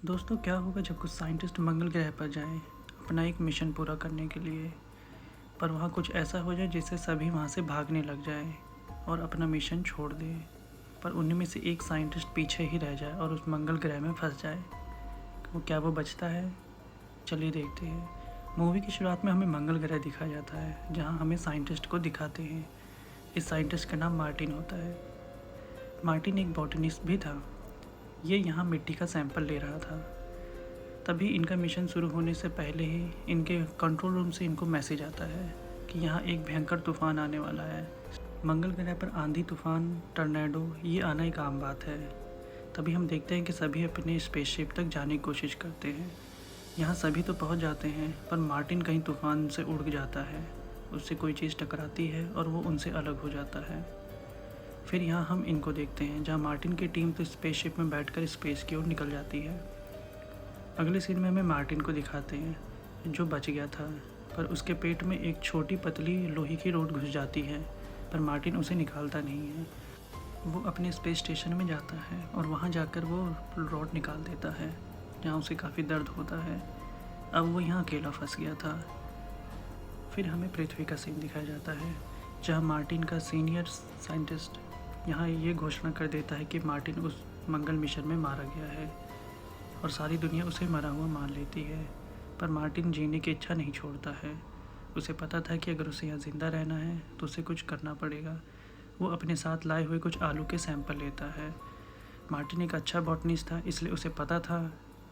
दोस्तों, क्या होगा जब कुछ साइंटिस्ट मंगल ग्रह पर जाएं अपना एक मिशन पूरा करने के लिए, पर वहाँ कुछ ऐसा हो जाए जिससे सभी वहाँ से भागने लग जाएं और अपना मिशन छोड़ दें, पर उन्हीं में से एक साइंटिस्ट पीछे ही रह जाए और उस मंगल ग्रह में फंस जाए। क्या वो बचता है? चलिए देखते हैं। मूवी की शुरुआत में हमें मंगल ग्रह दिखाया जाता है, जहाँ हमें साइंटिस्ट को दिखाते हैं। इस साइंटिस्ट का नाम मार्टिन होता है। मार्टिन एक बॉटनिस्ट भी था। ये यहाँ मिट्टी का सैंपल ले रहा था। तभी इनका मिशन शुरू होने से पहले ही इनके कंट्रोल रूम से इनको मैसेज आता है कि यहाँ एक भयंकर तूफान आने वाला है। मंगल ग्रह पर आंधी, तूफान, टर्नेडो ये आना एक आम बात है। तभी हम देखते हैं कि सभी अपने स्पेसशिप तक जाने की कोशिश करते हैं। यहाँ सभी तो पहुँच जाते हैं, पर मार्टिन कहीं तूफान से उड़ जाता है। उससे कोई चीज़ टकराती है और वो उनसे अलग हो जाता है। फिर यहाँ हम इनको देखते हैं, जहाँ मार्टिन की टीम तो स्पेसशिप में बैठकर स्पेस की ओर निकल जाती है। अगले सीन में हमें मार्टिन को दिखाते हैं, जो बच गया था, पर उसके पेट में एक छोटी पतली लोहे की रॉड घुस जाती है, पर मार्टिन उसे निकालता नहीं है। वो अपने स्पेस स्टेशन में जाता है और वहाँ जाकर वो रॉड निकाल देता है, जहाँ उसे काफ़ी दर्द होता है। अब वो यहाँ अकेला फंस गया था। फिर हमें पृथ्वी का सीन दिखाया जाता है, जहाँ मार्टिन का सीनियर साइंटिस्ट यहाँ ये घोषणा कर देता है कि मार्टिन उस मंगल मिशन में मारा गया है और सारी दुनिया उसे मरा हुआ मान लेती है। पर मार्टिन जीने की इच्छा नहीं छोड़ता है। उसे पता था कि अगर उसे यहाँ ज़िंदा रहना है तो उसे कुछ करना पड़ेगा। वो अपने साथ लाए हुए कुछ आलू के सैंपल लेता है। मार्टिन एक अच्छा बॉटनिस्ट था, इसलिए उसे पता था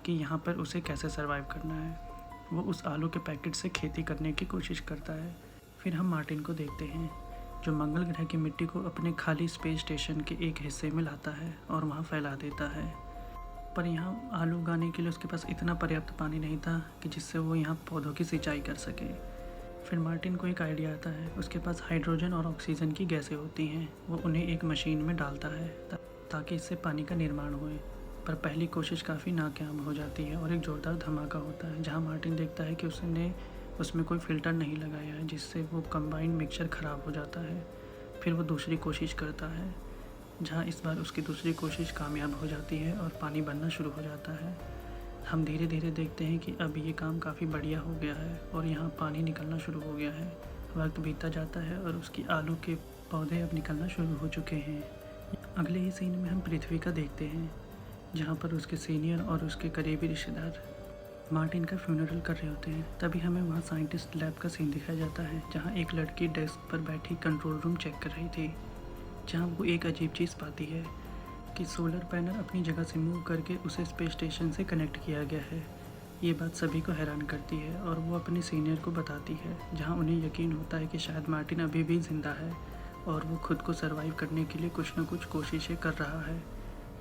कि यहाँ पर उसे कैसे सर्वाइव करना है। वो उस आलू के पैकेट से खेती करने की कोशिश करता है। फिर हम मार्टिन को देखते हैं, जो मंगल ग्रह की मिट्टी को अपने खाली स्पेस स्टेशन के एक हिस्से में लाता है और वहाँ फैला देता है। पर यहाँ आलू उगाने के लिए उसके पास इतना पर्याप्त पानी नहीं था कि जिससे वो यहाँ पौधों की सिंचाई कर सके। फिर मार्टिन को एक आइडिया आता है। उसके पास हाइड्रोजन और ऑक्सीजन की गैसें होती हैं। वो उन्हें एक मशीन में डालता है ताकि इससे पानी का निर्माण होए। पर पहली कोशिश काफ़ी नाकाम हो जाती है और एक ज़ोरदार धमाका होता है, जहाँ मार्टिन देखता है कि उसने उसमें कोई फ़िल्टर नहीं लगाया है, जिससे वो कंबाइंड मिक्सचर ख़राब हो जाता है। फिर वो दूसरी कोशिश करता है, जहाँ इस बार उसकी दूसरी कोशिश कामयाब हो जाती है और पानी बनना शुरू हो जाता है। हम धीरे धीरे देखते हैं कि अब ये काम काफ़ी बढ़िया हो गया है और यहाँ पानी निकलना शुरू हो गया है। वक्त बीतता जाता है और उसकी आलू के पौधे अब निकलना शुरू हो चुके हैं। अगले ही सीन में हम पृथ्वी का देखते हैं, जहाँ पर उसके सीनियर और उसके करीबी रिश्तेदार मार्टिन का फ्यूनरल कर रहे होते हैं। तभी हमें वहाँ साइंटिस्ट लैब का सीन दिखाया जाता है, जहाँ एक लड़की डेस्क पर बैठी कंट्रोल रूम चेक कर रही थी, जहाँ वो एक अजीब चीज़ पाती है कि सोलर पैनल अपनी जगह से मूव करके उसे स्पेस स्टेशन से कनेक्ट किया गया है। ये बात सभी को हैरान करती है और वो अपने सीनियर को बताती है, जहाँ उन्हें यकीन होता है कि शायद मार्टिन अभी भी ज़िंदा है और वो खुद को सर्वाइव करने के लिए कुछ न कुछ कोशिशें कर रहा है।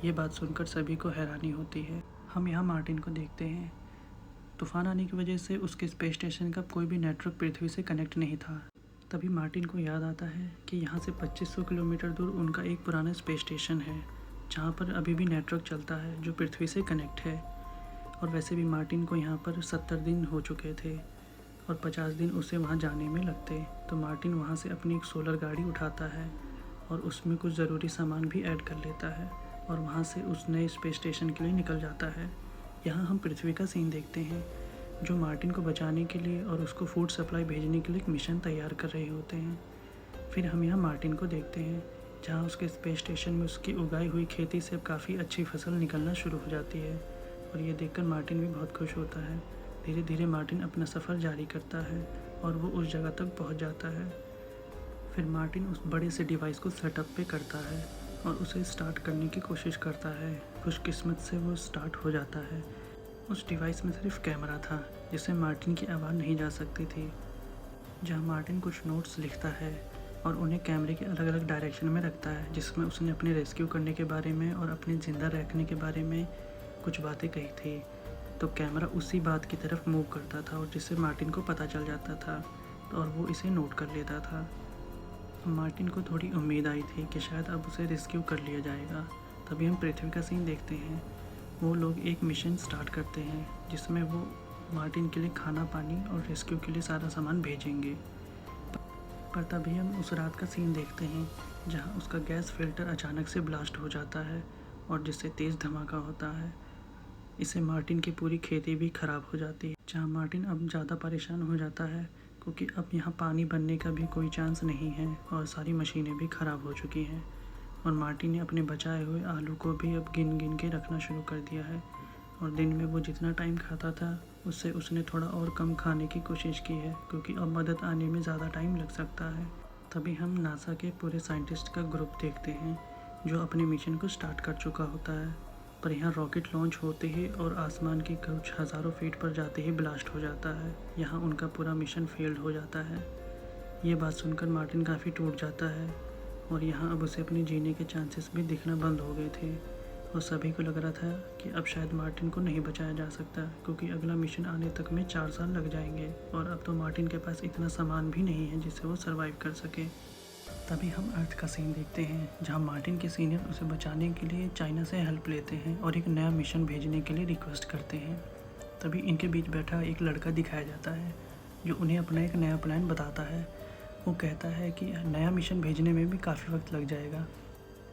ये बात सुनकर सभी को हैरानी होती है। हम यहाँ मार्टिन को देखते हैं। तूफान आने की वजह से उसके स्पेस स्टेशन का कोई भी नेटवर्क पृथ्वी से कनेक्ट नहीं था। तभी मार्टिन को याद आता है कि यहाँ से 2500 किलोमीटर दूर उनका एक पुराना स्पेस स्टेशन है, जहाँ पर अभी भी नेटवर्क चलता है, जो पृथ्वी से कनेक्ट है। और वैसे भी मार्टिन को यहाँ पर 70 दिन हो चुके थे और 50 दिन उसे वहाँ जाने में लगते। तो मार्टिन वहाँ से अपनी एक सोलर गाड़ी उठाता है और उसमें कुछ ज़रूरी सामान भी ऐड कर लेता है और वहाँ से उस नए स्पेस स्टेशन के लिए निकल जाता है। यहाँ हम पृथ्वी का सीन देखते हैं, जो मार्टिन को बचाने के लिए और उसको फूड सप्लाई भेजने के लिए एक मिशन तैयार कर रहे होते हैं। फिर हम यहाँ मार्टिन को देखते हैं, जहाँ उसके स्पेस स्टेशन में उसकी उगाई हुई खेती से अब काफ़ी अच्छी फसल निकलना शुरू हो जाती है और ये देखकर मार्टिन भी बहुत खुश होता है। धीरे धीरे मार्टिन अपना सफ़र जारी करता है और वो उस जगह तक पहुँच जाता है। फिर मार्टिन उस बड़े से डिवाइस को सेटअप पे करता है और उसे स्टार्ट करने की कोशिश करता है। खुशकिस्मत से वो स्टार्ट हो जाता है। उस डिवाइस में सिर्फ कैमरा था, जिससे मार्टिन की आवाज़ नहीं जा सकती थी। जहाँ मार्टिन कुछ नोट्स लिखता है और उन्हें कैमरे के अलग अलग डायरेक्शन में रखता है, जिसमें उसने अपने रेस्क्यू करने के बारे में और अपने ज़िंदा रखने के बारे में कुछ बातें कही थी। तो कैमरा उसी बात की तरफ मूव करता था और जिससे मार्टिन को पता चल जाता था और वो इसे नोट कर लेता था। मार्टिन को थोड़ी उम्मीद आई थी कि शायद अब उसे रेस्क्यू कर लिया जाएगा। तभी हम पृथ्वी का सीन देखते हैं। वो लोग एक मिशन स्टार्ट करते हैं, जिसमें वो मार्टिन के लिए खाना, पानी और रेस्क्यू के लिए सारा सामान भेजेंगे। पर तभी हम उस रात का सीन देखते हैं, जहां उसका गैस फिल्टर अचानक से ब्लास्ट हो जाता है और जिससे तेज़ धमाका होता है। इससे मार्टिन की पूरी खेती भी ख़राब हो जाती है। जहाँ मार्टिन अब ज़्यादा परेशान हो जाता है क्योंकि अब यहाँ पानी बनने का भी कोई चांस नहीं है और सारी मशीनें भी ख़राब हो चुकी हैं। और मार्टिन ने अपने बचाए हुए आलू को भी अब गिन गिन के रखना शुरू कर दिया है और दिन में वो जितना टाइम खाता था उससे उसने थोड़ा और कम खाने की कोशिश की है क्योंकि अब मदद आने में ज़्यादा टाइम लग सकता है। तभी हम नासा के पूरे साइंटिस्ट का ग्रुप देखते हैं जो अपने मिशन को स्टार्ट कर चुका होता है। पर यहाँ रॉकेट लॉन्च होते ही और आसमान के कुछ हज़ारों फीट पर जाते ही ब्लास्ट हो जाता है। यहाँ उनका पूरा मिशन फेल्ड हो जाता है। ये बात सुनकर मार्टिन काफ़ी टूट जाता है और यहाँ अब उसे अपने जीने के चांसेस भी दिखना बंद हो गए थे और सभी को लग रहा था कि अब शायद मार्टिन को नहीं बचाया जा सकता क्योंकि अगला मिशन आने तक में 4 साल लग जाएंगे और अब तो मार्टिन के पास इतना सामान भी नहीं है जिससे वो सरवाइव कर सके। तभी हम अर्थ का सीन देखते हैं जहाँ मार्टिन के सीनियर उसे बचाने के लिए चाइना से हेल्प लेते हैं और एक नया मिशन भेजने के लिए रिक्वेस्ट करते हैं। तभी इनके बीच बैठा एक लड़का दिखाया जाता है जो उन्हें अपना एक नया प्लान बताता है। वो कहता है कि नया मिशन भेजने में भी काफ़ी वक्त लग जाएगा,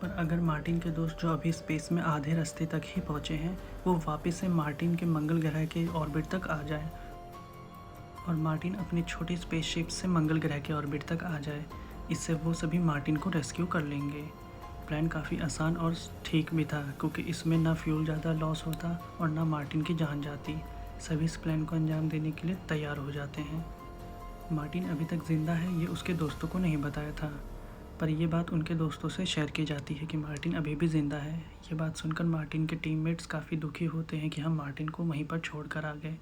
पर अगर मार्टिन के दोस्त जो अभी स्पेस में आधे रास्ते तक ही पहुँचे हैं वो वापस से मार्टिन के मंगल ग्रह के ऑर्बिट तक आ जाए और मार्टिन अपनी छोटी स्पेसशिप से मंगल ग्रह के ऑर्बिट तक आ जाए, इससे वो सभी मार्टिन को रेस्क्यू कर लेंगे। प्लान काफ़ी आसान और ठीक भी था क्योंकि इसमें ना फ्यूल ज़्यादा लॉस होता और ना मार्टिन की जान जाती। सभी इस प्लान को अंजाम देने के लिए तैयार हो जाते हैं। मार्टिन अभी तक ज़िंदा है ये उसके दोस्तों को नहीं बताया था, पर यह बात उनके दोस्तों से शेयर की जाती है कि मार्टिन अभी भी ज़िंदा है। ये बात सुनकर मार्टिन के टीममेट्स काफ़ी दुखी होते हैं कि हम मार्टिन को वहीं पर छोड़कर आ गए।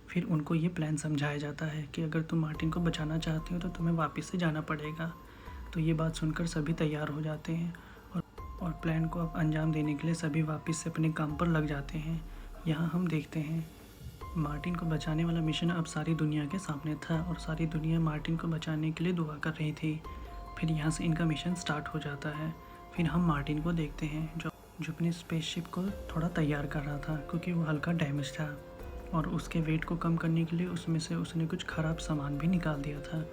फिर उनको ये प्लान समझाया जाता है कि अगर तुम मार्टिन को बचाना चाहते हो तो तुम्हें वापस से जाना पड़ेगा। तो ये बात सुनकर सभी तैयार हो जाते हैं और प्लान को अब अंजाम देने के लिए सभी वापस से अपने काम पर लग जाते हैं। यहाँ हम देखते हैं मार्टिन को बचाने वाला मिशन अब सारी दुनिया के सामने था और सारी दुनिया मार्टिन को बचाने के लिए दुआ कर रही थी। फिर यहाँ से इनका मिशन स्टार्ट हो जाता है। फिर हम मार्टिन को देखते हैं जो अपनी स्पेसशिप को थोड़ा तैयार कर रहा था क्योंकि वो हल्का डैमेज था और उसके वेट को कम करने के लिए उसमें से उसने कुछ ख़राब सामान भी निकाल दिया था।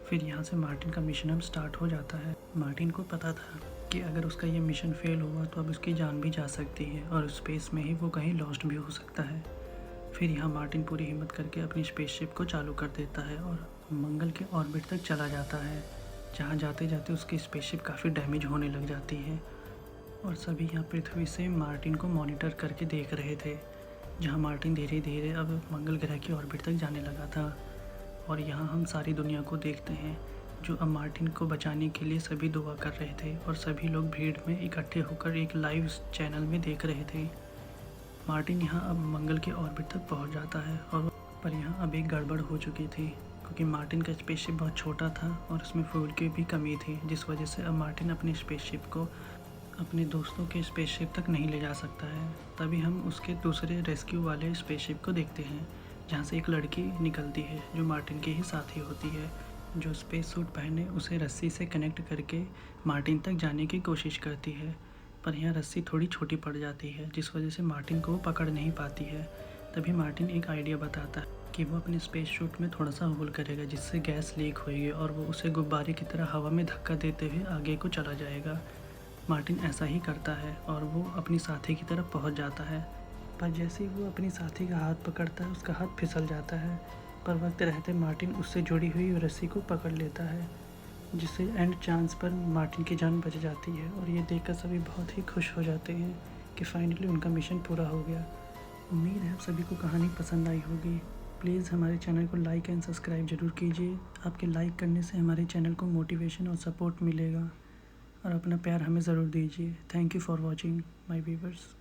फिर यहाँ से मार्टिन का मिशन अब स्टार्ट हो जाता है। मार्टिन को पता था कि अगर उसका ये मिशन फेल हुआ तो अब उसकी जान भी जा सकती है और स्पेस में ही वो कहीं लॉस्ट भी हो सकता है। फिर यहाँ मार्टिन पूरी हिम्मत करके अपनी स्पेसशिप को चालू कर देता है और मंगल के ऑर्बिट तक चला जाता है, जहाँ जाते जाते उसकी स्पेसशिप काफ़ी डैमेज होने लग जाती है और सभी यहाँ पृथ्वी से मार्टिन को मॉनिटर करके देख रहे थे, जहाँ मार्टिन धीरे धीरे अब मंगल ग्रह की ऑर्बिट तक जाने लगा था। और यहाँ हम सारी दुनिया को देखते हैं जो अब मार्टिन को बचाने के लिए सभी दुआ कर रहे थे और सभी लोग भीड़ में इकट्ठे होकर एक लाइव चैनल में देख रहे थे। मार्टिन यहाँ अब मंगल के ऑर्बिट तक पहुँच जाता है पर यहाँ अब एक गड़बड़ हो चुकी थी क्योंकि मार्टिन का स्पेसशिप बहुत छोटा था और उसमें फ्यूल की भी कमी थी, जिस वजह से अब मार्टिन अपनी स्पेसशिप को अपने दोस्तों के स्पेसशिप तक नहीं ले जा सकता है। तभी हम उसके दूसरे रेस्क्यू वाले स्पेसशिप को देखते हैं जहाँ से एक लड़की निकलती है जो मार्टिन की ही साथी होती है, जो स्पेस सूट पहने उसे रस्सी से कनेक्ट करके मार्टिन तक जाने की कोशिश करती है। पर यहाँ रस्सी थोड़ी छोटी पड़ जाती है जिस वजह से मार्टिन को वो पकड़ नहीं पाती है। तभी मार्टिन एक आइडिया बताता है कि वो अपने स्पेस सूट में थोड़ा सा होल करेगा जिससे गैस लीक होएगी और वो उसे गुब्बारे की तरह हवा में धक्का देते हुए आगे को चला जाएगा। मार्टिन ऐसा ही करता है और वो अपनी साथी की तरफ पहुंच जाता है, पर जैसे ही वो अपनी साथी का हाथ पकड़ता है उसका हाथ फिसल जाता है, पर वक्त रहते मार्टिन उससे जुड़ी हुई रस्सी को पकड़ लेता है जिससे एंड चांस पर मार्टिन की जान बच जाती है। और ये देखकर सभी बहुत ही खुश हो जाते हैं कि फाइनली उनका मिशन पूरा हो गया। उम्मीद है आप सभी को कहानी पसंद आई होगी। प्लीज़ हमारे चैनल को लाइक एंड सब्सक्राइब ज़रूर कीजिए। आपके लाइक करने से हमारे चैनल को मोटिवेशन और सपोर्ट मिलेगा और अपना प्यार हमें ज़रूर दीजिए। Thank you for watching my viewers.